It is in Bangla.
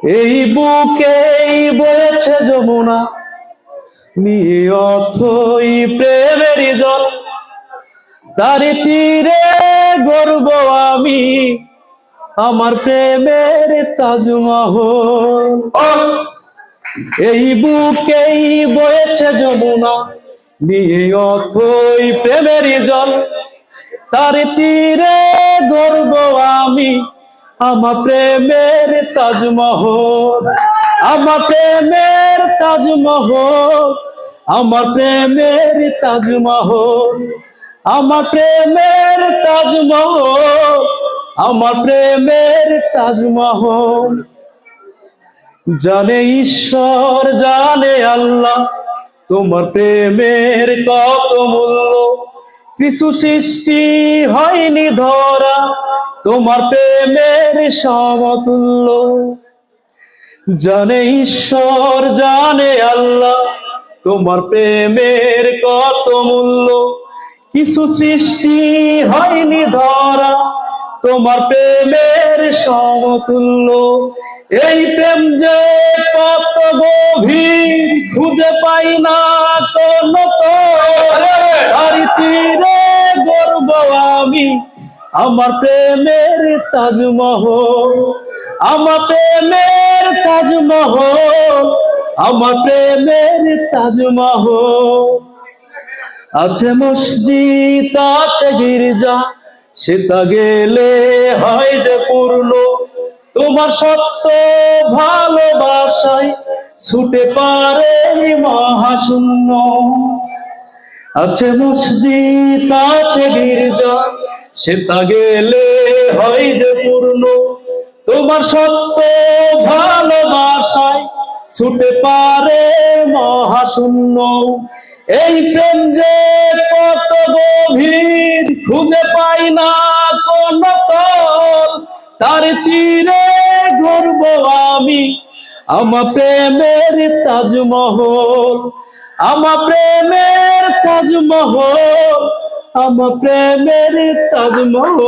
এই বুকেই বয়েছে যমুনা, নিয়ে অথই প্রেমেরই জল। তারি তীরে গর্ব আমি, আমার প্রেমের তাজমহল। এই বুকেই বয়েছে যমুনা, নিয়ে অথই প্রেমেরই জল। তারি তীরে গর্ব আমি, আমার প্রেমের তাজমহল। আমার প্রেমের তাজমহল, আমার প্রেমের তাজমহল, আমার প্রেমের তাজমহল, আমার প্রেমের তাজমহল। জানে ঈশ্বর জানে আল্লাহ, তোমার প্রেমের কত মূল্য। কিছু সৃষ্টি হয়নি ধরা, তোমার প্রেমের সমতুল্য। জানে ঈশ্বর জানে আল্লাহ, তোমার প্রেমের কত মূল্য। কিছু সৃষ্টি হয়নি ধরা, তোমার প্রেমের সমতুল্য। এই প্রেম যে কত গভীর, খুঁজে পাই না কোন তারি তীরে গর্ব আমি, আমার প্রেমের তাজমহল। আমার প্রেমের তাজমহল, আমার প্রেমের তাজমহল। আছে মসজিদ আছে গির্জা, সেটা গেলে হয় যে পূর্ণ। তোমার সত্য ভালোবাসায় ছুটে পারে মহাশূন্য। আছে মসজিদ আছে গির্জা, সেটা গেলে হয় যে পূর্ণ। তোমার সত্য ভালোবাসায় ছুটে পারে মহাশূন্য। এই প্রেম যে কত গভীর, খুঁজে পাই না কোন তল। তার তীরে গর্ব আমি, আমার প্রেমের তাজমহল। আমার প্রেমের তাজমহল, আমার প্রেমের তাজমহল।